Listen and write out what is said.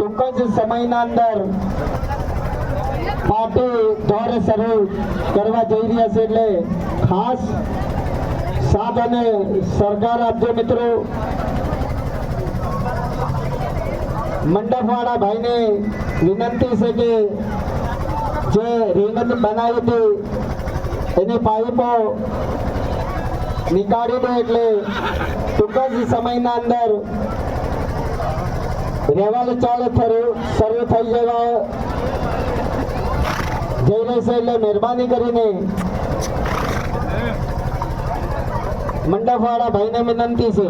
ટૂંક જ સમયના અંદર પાર્ટી દોર શરૂ કરવા જઈ રહ્યા છે, એટલે ખાસ સાથ અને સરકાર આપજો મિત્રો. મંડપવાળા ભાઈને વિનંતી છે કે જે રીંગ બનાવી હતી એની પાઇપો નીકાળી દે, એટલે ટૂંક જ સમયના અંદર રેવાલ ચાલ શરૂ થઈ જવા જઈ રહેશે, એટલે મહેરબાની કરીને મંડપવાળા ભાઈને વિનંતી છે.